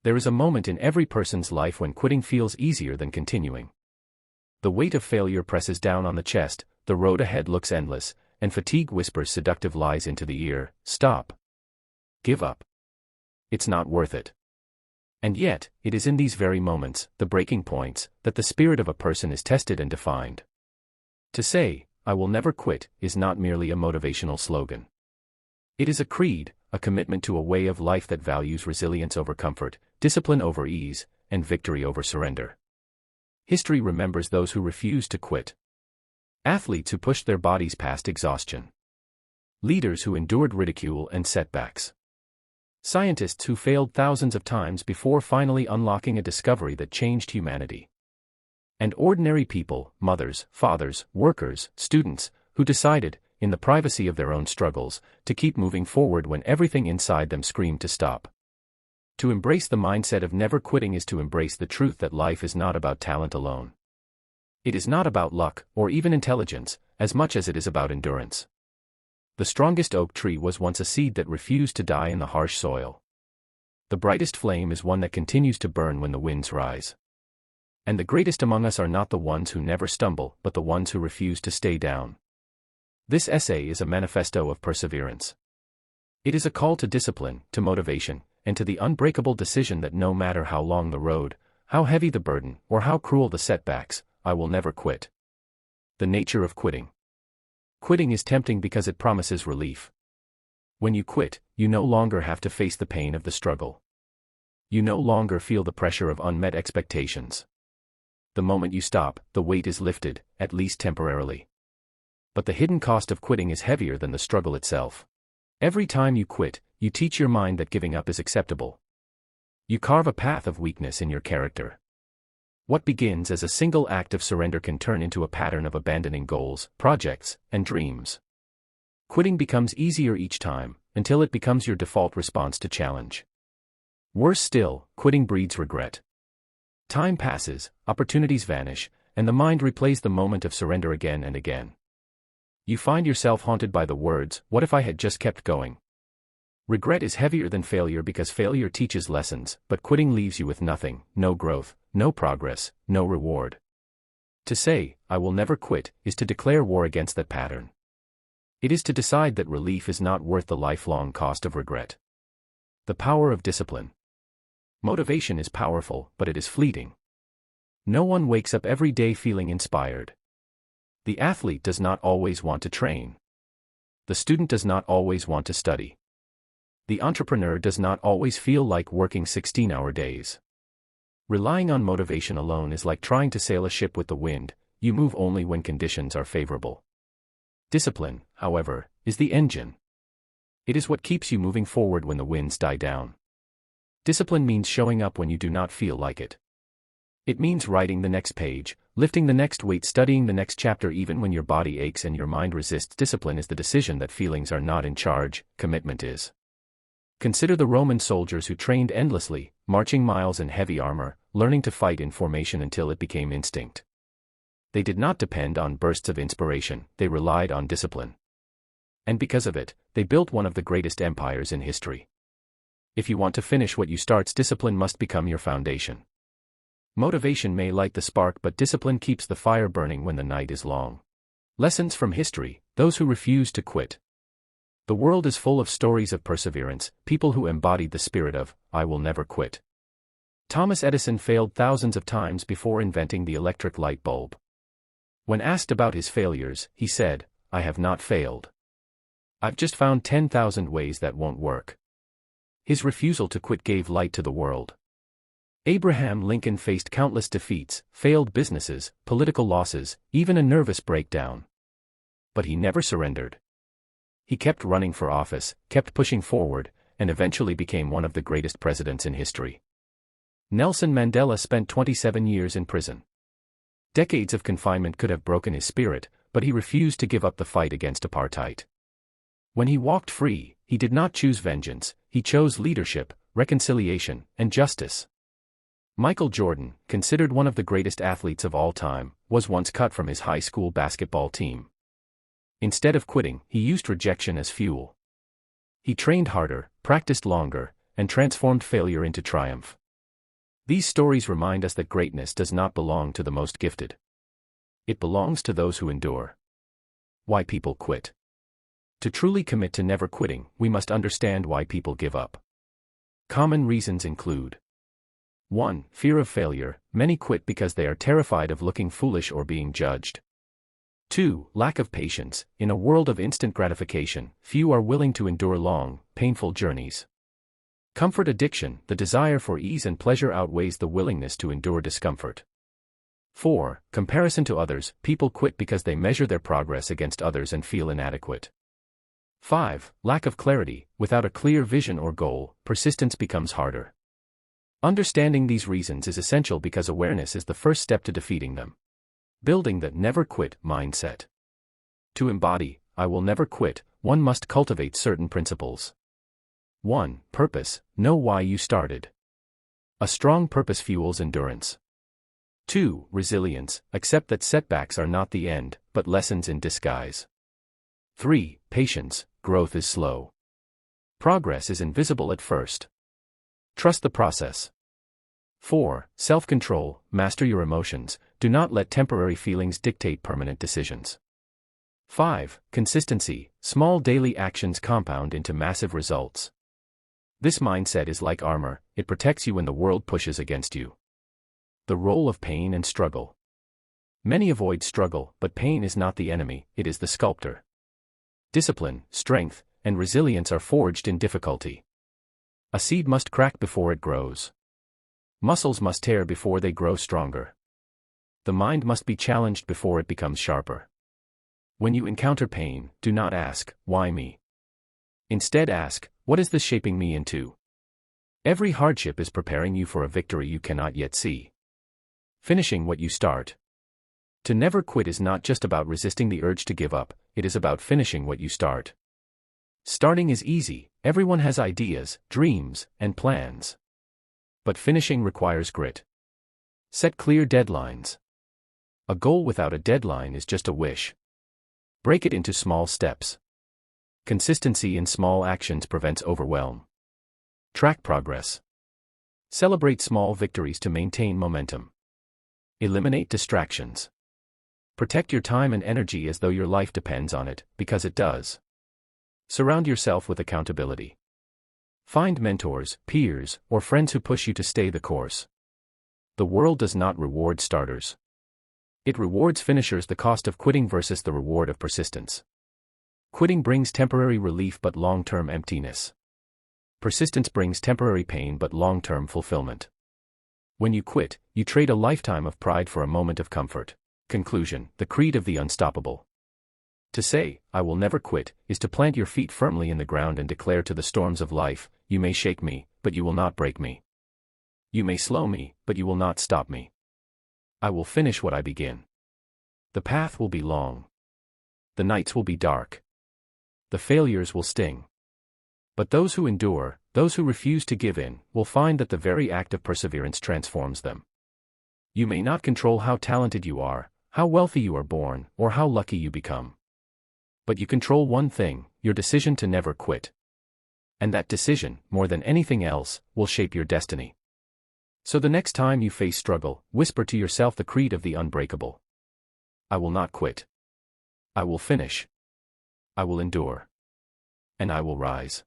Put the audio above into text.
There is a moment in every person's life when quitting feels easier than continuing. The weight of failure presses down on the chest, the road ahead looks endless, and fatigue whispers seductive lies into the ear. Stop. Give up. It's not worth it. And yet, it is in these very moments, the breaking points, that the spirit of a person is tested and defined. To say, "I will never quit," is not merely a motivational slogan. It is a creed, a commitment to a way of life that values resilience over comfort, discipline over ease, and victory over surrender. History remembers those who refuse to quit. Athletes who pushed their bodies past exhaustion. Leaders who endured ridicule and setbacks. Scientists who failed thousands of times before finally unlocking a discovery that changed humanity. And ordinary people, mothers, fathers, workers, students, who decided, in the privacy of their own struggles, to keep moving forward when everything inside them screamed to stop. To embrace the mindset of never quitting is to embrace the truth that life is not about talent alone. It is not about luck, or even intelligence, as much as it is about endurance. The strongest oak tree was once a seed that refused to die in the harsh soil. The brightest flame is one that continues to burn when the winds rise. And the greatest among us are not the ones who never stumble, but the ones who refuse to stay down. This essay is a manifesto of perseverance. It is a call to discipline, to motivation, and to the unbreakable decision that no matter how long the road, how heavy the burden, or how cruel the setbacks, I will never quit. The nature of quitting. Quitting is tempting because it promises relief. When you quit, you no longer have to face the pain of the struggle. You no longer feel the pressure of unmet expectations. The moment you stop, the weight is lifted, at least temporarily. But the hidden cost of quitting is heavier than the struggle itself. Every time you quit, you teach your mind that giving up is acceptable. You carve a path of weakness in your character. What begins as a single act of surrender can turn into a pattern of abandoning goals, projects, and dreams. Quitting becomes easier each time, until it becomes your default response to challenge. Worse still, quitting breeds regret. Time passes, opportunities vanish, and the mind replays the moment of surrender again and again. You find yourself haunted by the words, "What if I had just kept going?" Regret is heavier than failure because failure teaches lessons, but quitting leaves you with nothing, no growth, no progress, no reward. To say, "I will never quit," is to declare war against that pattern. It is to decide that relief is not worth the lifelong cost of regret. The power of discipline. Motivation is powerful, but it is fleeting. No one wakes up every day feeling inspired. The athlete does not always want to train. The student does not always want to study. The entrepreneur does not always feel like working 16-hour days. Relying on motivation alone is like trying to sail a ship with the wind. You move only when conditions are favorable. Discipline, however, is the engine. It is what keeps you moving forward when the winds die down. Discipline means showing up when you do not feel like it. It means writing the next page, lifting the next weight, studying the next chapter even when your body aches and your mind resists. Discipline is the decision that feelings are not in charge, commitment is. Consider the Roman soldiers who trained endlessly, marching miles in heavy armor, learning to fight in formation until it became instinct. They did not depend on bursts of inspiration, they relied on discipline. And because of it, they built one of the greatest empires in history. If you want to finish what you start, discipline must become your foundation. Motivation may light the spark, but discipline keeps the fire burning when the night is long. Lessons from history: those who refuse to quit. The world is full of stories of perseverance, people who embodied the spirit of, "I will never quit." Thomas Edison failed thousands of times before inventing the electric light bulb. When asked about his failures, he said, "I have not failed. I've just found 10,000 ways that won't work." His refusal to quit gave light to the world. Abraham Lincoln faced countless defeats, failed businesses, political losses, even a nervous breakdown. But he never surrendered. He kept running for office, kept pushing forward, and eventually became one of the greatest presidents in history. Nelson Mandela spent 27 years in prison. Decades of confinement could have broken his spirit, but he refused to give up the fight against apartheid. When he walked free, he did not choose vengeance, he chose leadership, reconciliation, and justice. Michael Jordan, considered one of the greatest athletes of all time, was once cut from his high school basketball team. Instead of quitting, he used rejection as fuel. He trained harder, practiced longer, and transformed failure into triumph. These stories remind us that greatness does not belong to the most gifted. It belongs to those who endure. Why people quit. To truly commit to never quitting, we must understand why people give up. Common reasons include: 1. Fear of failure. Many quit because they are terrified of looking foolish or being judged. 2. Lack of patience. In a world of instant gratification, few are willing to endure long, painful journeys. Comfort addiction. The desire for ease and pleasure outweighs the willingness to endure discomfort. 4. Comparison to others. People quit because they measure their progress against others and feel inadequate. 5. Lack of clarity. Without a clear vision or goal, persistence becomes harder. Understanding these reasons is essential because awareness is the first step to defeating them. Building the never quit mindset. To embody, I will never quit, one must cultivate certain principles. 1. Purpose. Know why you started. A strong purpose fuels endurance. 2. Resilience. Accept that setbacks are not the end, but lessons in disguise. 3. Patience. Growth is slow. Progress is invisible at first. Trust the process. 4. Self-control. Master your emotions. Do not let temporary feelings dictate permanent decisions. 5. Consistency. Small daily actions compound into massive results. This mindset is like armor, it protects you when the world pushes against you. The role of pain and struggle. Many avoid struggle, but pain is not the enemy, it is the sculptor. Discipline, strength, and resilience are forged in difficulty. A seed must crack before it grows. Muscles must tear before they grow stronger. The mind must be challenged before it becomes sharper. When you encounter pain, do not ask, why me? Instead ask, what is this shaping me into? Every hardship is preparing you for a victory you cannot yet see. Finishing what you start. To never quit is not just about resisting the urge to give up, it is about finishing what you start. Starting is easy, everyone has ideas, dreams, and plans. But finishing requires grit. Set clear deadlines. A goal without a deadline is just a wish. Break it into small steps. Consistency in small actions prevents overwhelm. Track progress. Celebrate small victories to maintain momentum. Eliminate distractions. Protect your time and energy as though your life depends on it, because it does. Surround yourself with accountability. Find mentors, peers, or friends who push you to stay the course. The world does not reward starters. It rewards finishers. The cost of quitting versus the reward of persistence. Quitting brings temporary relief but long-term emptiness. Persistence brings temporary pain but long-term fulfillment. When you quit, you trade a lifetime of pride for a moment of comfort. Conclusion: the creed of the unstoppable. To say, I will never quit, is to plant your feet firmly in the ground and declare to the storms of life, you may shake me, but you will not break me. You may slow me, but you will not stop me. I will finish what I begin. The path will be long. The nights will be dark. The failures will sting. But those who endure, those who refuse to give in, will find that the very act of perseverance transforms them. You may not control how talented you are, how wealthy you are born, or how lucky you become. But you control one thing, your decision to never quit. And that decision, more than anything else, will shape your destiny. So the next time you face struggle, whisper to yourself the creed of the unbreakable. I will not quit. I will finish. I will endure. And I will rise.